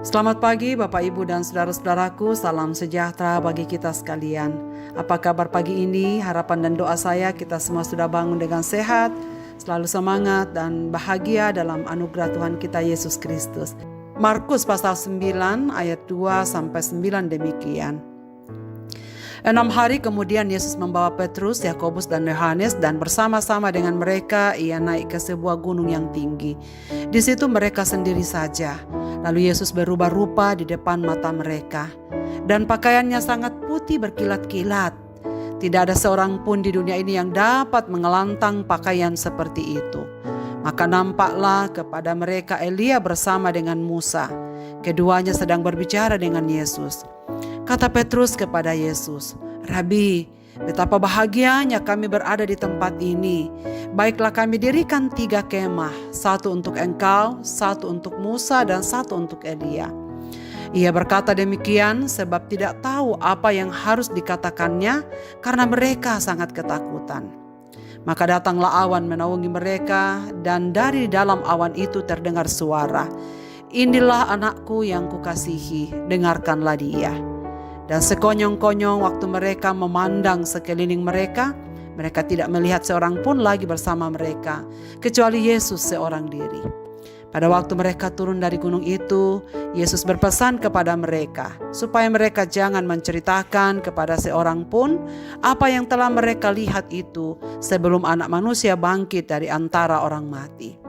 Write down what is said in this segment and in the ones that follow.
Selamat pagi Bapak Ibu dan saudara-saudaraku, salam sejahtera bagi kita sekalian. Apa kabar pagi ini? Harapan dan doa saya kita semua sudah bangun dengan sehat, selalu semangat dan bahagia dalam anugerah Tuhan kita Yesus Kristus. Markus pasal 9 ayat 2-9 demikian. 6 hari kemudian Yesus membawa Petrus, Yakobus dan Yohanes dan bersama-sama dengan mereka ia naik ke sebuah gunung yang tinggi. Di situ mereka sendiri saja. Lalu Yesus berubah rupa di depan mata mereka dan pakaiannya sangat putih berkilat-kilat. Tidak ada seorang pun di dunia ini yang dapat mengelantang pakaian seperti itu. Maka nampaklah kepada mereka Elia bersama dengan Musa. Keduanya sedang berbicara dengan Yesus. Kata Petrus kepada Yesus, "Rabi, betapa bahagianya kami berada di tempat ini. Baiklah kami dirikan 3 kemah, 1 untuk engkau, 1 untuk Musa, dan 1 untuk Elia." Ia berkata demikian sebab tidak tahu apa yang harus dikatakannya karena mereka sangat ketakutan. Maka datanglah awan menaungi mereka dan dari dalam awan itu terdengar suara, "Inilah anakku yang kukasihi, dengarkanlah dia." Dan sekonyong-konyong waktu mereka memandang sekeliling mereka, mereka tidak melihat seorang pun lagi bersama mereka, kecuali Yesus seorang diri. Pada waktu mereka turun dari gunung itu, Yesus berpesan kepada mereka, supaya mereka jangan menceritakan kepada seorang pun apa yang telah mereka lihat itu sebelum Anak Manusia bangkit dari antara orang mati.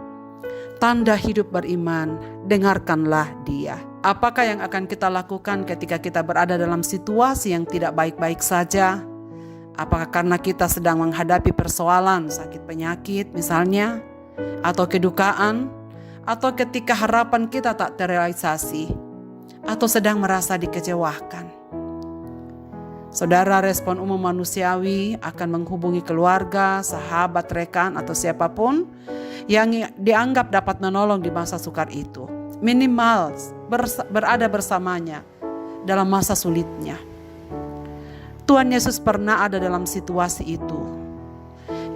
Tanda hidup beriman, dengarkanlah dia. Apakah yang akan kita lakukan ketika kita berada dalam situasi yang tidak baik-baik saja? Apakah karena kita sedang menghadapi persoalan sakit penyakit misalnya? Atau kedukaan? Atau ketika harapan kita tak terrealisasi? Atau sedang merasa dikecewakan? Saudara, respon umum manusiawi akan menghubungi keluarga, sahabat, rekan, atau siapapun yang dianggap dapat menolong di masa sukar itu. Minimal berada bersamanya dalam masa sulitnya. Tuhan Yesus pernah ada dalam situasi itu.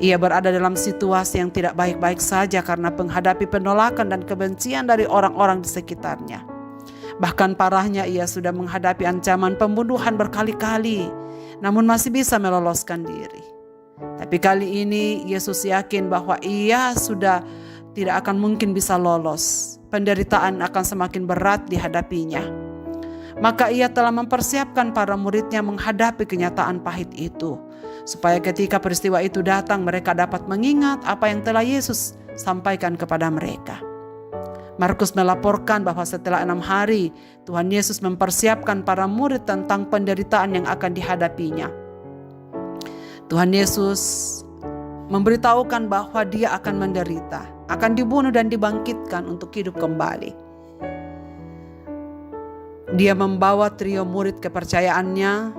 Ia berada dalam situasi yang tidak baik-baik saja karena menghadapi penolakan dan kebencian dari orang-orang di sekitarnya. Bahkan parahnya ia sudah menghadapi ancaman pembunuhan berkali-kali, namun masih bisa meloloskan diri. Tapi kali ini Yesus yakin bahwa ia sudah tidak akan mungkin bisa lolos. Penderitaan akan semakin berat dihadapinya. Maka ia telah mempersiapkan para muridnya menghadapi kenyataan pahit itu, supaya ketika peristiwa itu datang mereka dapat mengingat apa yang telah Yesus sampaikan kepada mereka. Markus melaporkan bahwa setelah 6 hari Tuhan Yesus mempersiapkan para murid tentang penderitaan yang akan dihadapinya. Tuhan Yesus memberitahukan bahwa dia akan menderita, akan dibunuh dan dibangkitkan untuk hidup kembali. Dia membawa trio murid kepercayaannya,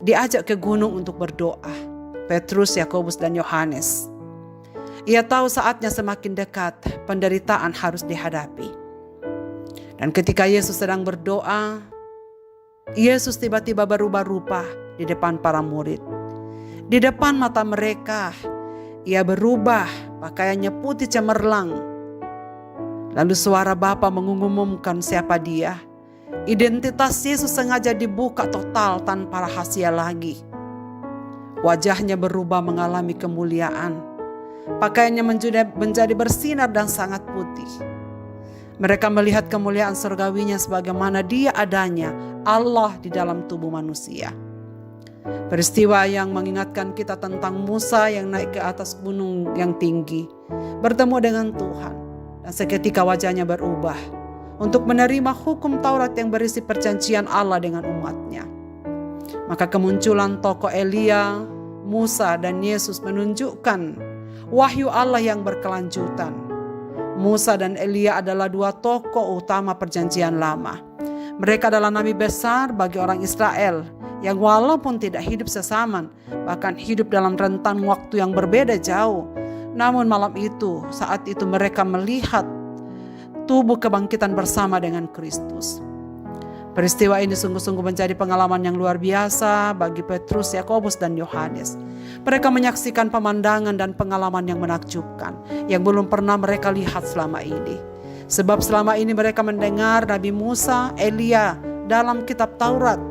diajak ke gunung untuk berdoa, Petrus, Yakobus, dan Yohanes. Ia tahu saatnya semakin dekat, penderitaan harus dihadapi. Dan ketika Yesus sedang berdoa, Yesus tiba-tiba berubah rupa di depan para murid. Di depan mata mereka, ia berubah, pakaiannya putih cemerlang. Lalu suara Bapa mengumumkan siapa dia. Identitas Yesus sengaja dibuka total tanpa rahasia lagi. Wajahnya berubah mengalami kemuliaan. Pakaiannya menjadi bersinar dan sangat putih. Mereka melihat kemuliaan surgawinya sebagaimana dia adanya, Allah di dalam tubuh manusia. Peristiwa yang mengingatkan kita tentang Musa yang naik ke atas gunung yang tinggi, bertemu dengan Tuhan, dan seketika wajahnya berubah untuk menerima hukum Taurat yang berisi perjanjian Allah dengan umatnya. Maka kemunculan tokoh Elia, Musa, dan Yesus menunjukkan wahyu Allah yang berkelanjutan. Musa dan Elia adalah 2 tokoh utama perjanjian lama. Mereka adalah nabi besar bagi orang Israel yang walaupun tidak hidup sesaman, bahkan hidup dalam rentan waktu yang berbeda jauh. Namun malam itu, saat itu mereka melihat tubuh kebangkitan bersama dengan Kristus. Peristiwa ini sungguh-sungguh menjadi pengalaman yang luar biasa bagi Petrus, Yakobus, dan Yohanes. Mereka menyaksikan pemandangan dan pengalaman yang menakjubkan, yang belum pernah mereka lihat selama ini. Sebab selama ini mereka mendengar Nabi Musa, Elia dalam kitab Taurat.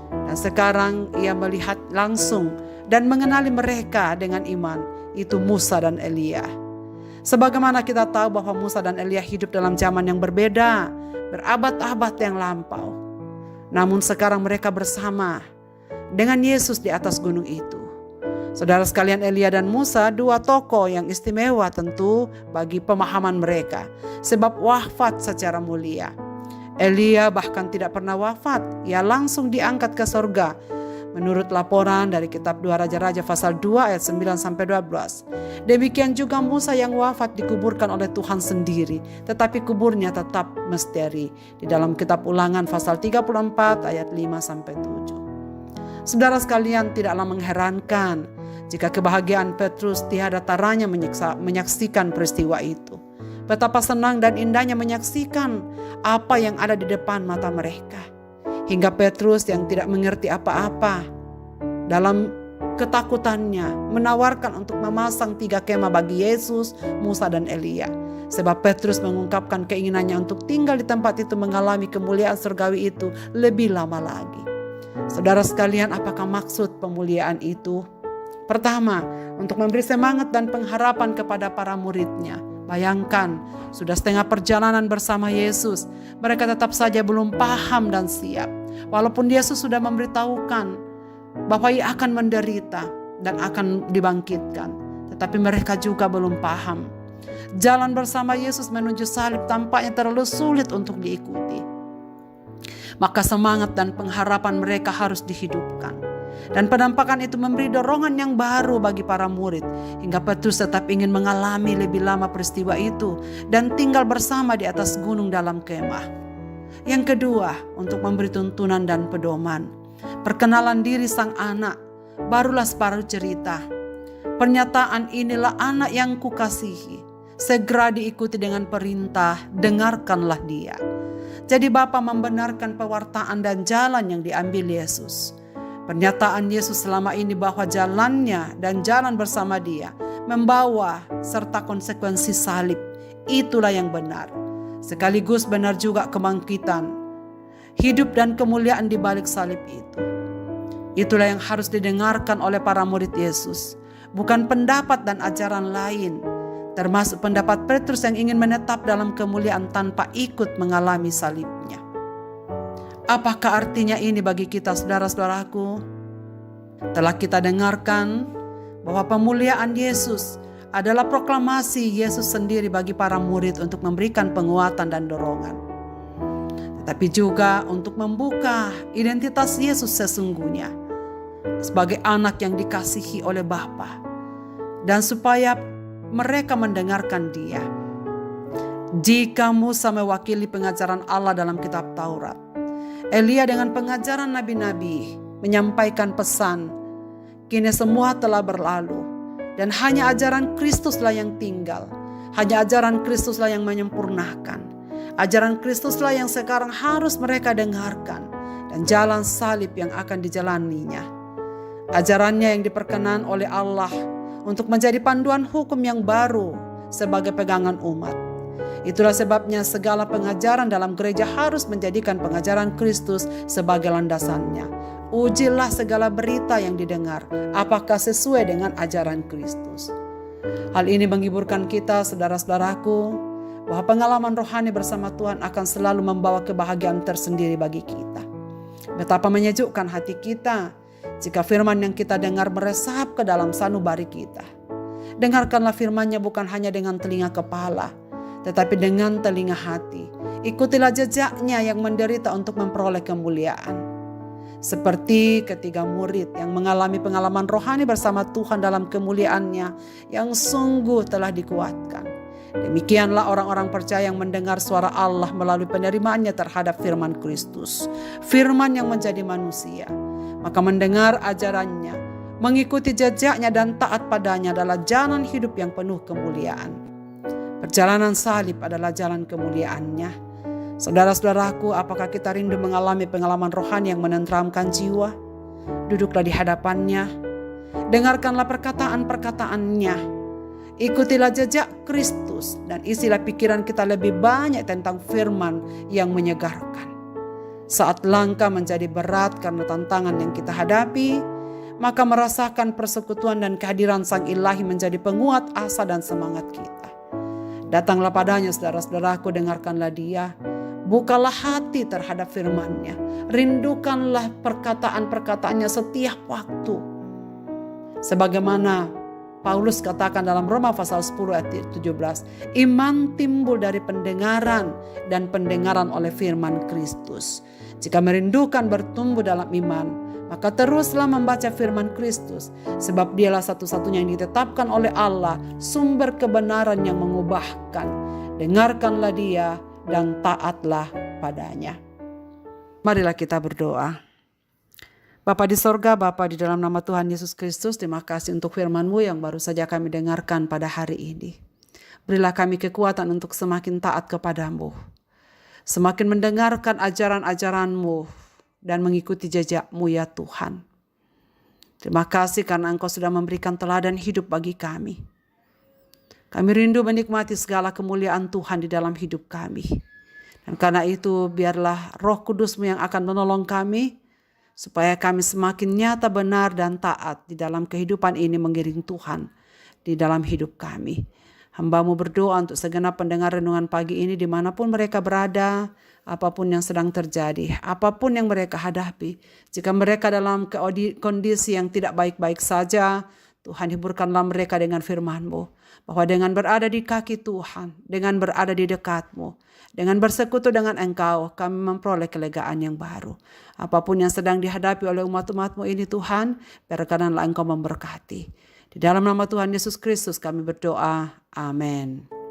Dan sekarang ia melihat langsung dan mengenali mereka dengan iman, itu Musa dan Elia. Sebagaimana kita tahu bahwa Musa dan Elia hidup dalam zaman yang berbeda, berabad-abad yang lampau. Namun sekarang mereka bersama dengan Yesus di atas gunung itu. Saudara sekalian, Elia dan Musa dua tokoh yang istimewa tentu bagi pemahaman mereka, sebab wafat secara mulia. Elia bahkan tidak pernah wafat, ia langsung diangkat ke sorga. Menurut laporan dari kitab 2 Raja-Raja pasal 2 ayat 9-12. Demikian juga Musa yang wafat dikuburkan oleh Tuhan sendiri, tetapi kuburnya tetap misteri. Di dalam kitab Ulangan pasal 34 ayat 5-7. Saudara sekalian, tidaklah mengherankan jika kebahagiaan Petrus tiada taranya menyaksikan peristiwa itu. Betapa senang dan indahnya menyaksikan apa yang ada di depan mata mereka. Hingga Petrus yang tidak mengerti apa-apa dalam ketakutannya menawarkan untuk memasang 3 kemah bagi Yesus, Musa dan Elia. Sebab Petrus mengungkapkan keinginannya untuk tinggal di tempat itu mengalami kemuliaan surgawi itu lebih lama lagi. Saudara sekalian, apakah maksud pemuliaan itu? Pertama, untuk memberi semangat dan pengharapan kepada para muridnya. Bayangkan, sudah setengah perjalanan bersama Yesus, mereka tetap saja belum paham dan siap. Walaupun Yesus sudah memberitahukan bahwa ia akan menderita dan akan dibangkitkan, tetapi mereka juga belum paham. Jalan bersama Yesus menuju salib tampaknya terlalu sulit untuk diikuti. Maka semangat dan pengharapan mereka harus dihidupkan. Dan penampakan itu memberi dorongan yang baru bagi para murid, hingga Petrus tetap ingin mengalami lebih lama peristiwa itu dan tinggal bersama di atas gunung dalam kemah. Yang kedua, untuk memberi tuntunan dan pedoman. Perkenalan diri sang anak, barulah separuh cerita. Pernyataan, inilah anak yang kukasihi, segera diikuti dengan perintah, dengarkanlah dia. Jadi Bapa membenarkan pewartaan dan jalan yang diambil Yesus. Pernyataan Yesus selama ini bahwa jalannya dan jalan bersama dia membawa serta konsekuensi salib, itulah yang benar. Sekaligus benar juga kebangkitan, hidup dan kemuliaan di balik salib itu. Itulah yang harus didengarkan oleh para murid Yesus, bukan pendapat dan ajaran lain, termasuk pendapat Petrus yang ingin menetap dalam kemuliaan tanpa ikut mengalami salibnya. Apakah artinya ini bagi kita, saudara-saudaraku? Telah kita dengarkan bahwa pemuliaan Yesus adalah proklamasi Yesus sendiri bagi para murid untuk memberikan penguatan dan dorongan. Tetapi juga untuk membuka identitas Yesus sesungguhnya sebagai anak yang dikasihi oleh Bapa, dan supaya mereka mendengarkan dia. Jika Musa mewakili pengajaran Allah dalam kitab Taurat, Elia dengan pengajaran nabi-nabi menyampaikan pesan, kini semua telah berlalu dan hanya ajaran Kristuslah yang tinggal. Hanya ajaran Kristuslah yang menyempurnakan. Ajaran Kristuslah yang sekarang harus mereka dengarkan dan jalan salib yang akan dijalaninya. Ajarannya yang diperkenan oleh Allah untuk menjadi panduan hukum yang baru sebagai pegangan umat. Itulah sebabnya segala pengajaran dalam gereja harus menjadikan pengajaran Kristus sebagai landasannya. Ujilah segala berita yang didengar, apakah sesuai dengan ajaran Kristus. Hal ini menghiburkan kita, saudara-saudaraku, bahwa pengalaman rohani bersama Tuhan akan selalu membawa kebahagiaan tersendiri bagi kita. Betapa menyejukkan hati kita jika firman yang kita dengar meresap ke dalam sanubari kita. Dengarkanlah firman-Nya bukan hanya dengan telinga kepala, tetapi dengan telinga hati. Ikutilah jejaknya yang menderita untuk memperoleh kemuliaan. Seperti ketiga murid yang mengalami pengalaman rohani bersama Tuhan dalam kemuliaan-Nya yang sungguh telah dikuatkan. Demikianlah orang-orang percaya yang mendengar suara Allah melalui penerimaannya terhadap firman Kristus, firman yang menjadi manusia. Maka mendengar ajarannya, mengikuti jejaknya dan taat padanya adalah jalan hidup yang penuh kemuliaan. Perjalanan salib adalah jalan kemuliaannya. Saudara-saudaraku, apakah kita rindu mengalami pengalaman rohani yang menenteramkan jiwa? Duduklah di hadapannya, dengarkanlah perkataan-perkataannya Ikutilah jejak Kristus dan isilah pikiran kita lebih banyak tentang firman yang menyegarkan. Saat langkah menjadi berat karena tantangan yang kita hadapi, maka merasakan persekutuan dan kehadiran Sang Ilahi menjadi penguat asa dan semangat kita. Datanglah padanya saudara-saudaraku, dengarkanlah Dia. Bukalah hati terhadap firman-Nya. Rindukanlah perkataan-perkataannya setiap waktu. Sebagaimana Paulus katakan dalam Roma pasal 10 ayat 17. Iman timbul dari pendengaran dan pendengaran oleh firman Kristus. Jika merindukan bertumbuh dalam iman, maka teruslah membaca firman Kristus. Sebab Dialah satu-satunya yang ditetapkan oleh Allah, sumber kebenaran yang mengubahkan. Dengarkanlah Dia dan taatlah padanya. Marilah kita berdoa. Bapa di sorga, Bapa di dalam nama Tuhan Yesus Kristus, terima kasih untuk firman-Mu yang baru saja kami dengarkan pada hari ini. Berilah kami kekuatan untuk semakin taat kepadamu, semakin mendengarkan ajaran-ajaran-Mu dan mengikuti jejak-Mu ya Tuhan. Terima kasih karena Engkau sudah memberikan teladan hidup bagi kami. Kami rindu menikmati segala kemuliaan Tuhan di dalam hidup kami. Dan karena itu biarlah Roh Kudus-Mu yang akan menolong kami, supaya kami semakin nyata, benar, dan taat di dalam kehidupan ini mengiring Tuhan di dalam hidup kami. Hamba-Mu berdoa untuk segenap pendengar renungan pagi ini dimanapun mereka berada, apapun yang sedang terjadi, apapun yang mereka hadapi. Jika mereka dalam kondisi yang tidak baik-baik saja, Tuhan hiburkanlah mereka dengan firman-Mu. Bahwa dengan berada di kaki Tuhan, dengan berada di dekat-Mu, dengan bersekutu dengan Engkau, kami memperoleh kelegaan yang baru. Apapun yang sedang dihadapi oleh umat-umat-Mu ini Tuhan, biarkanlah Engkau memberkati. Di dalam nama Tuhan Yesus Kristus kami berdoa. Amin.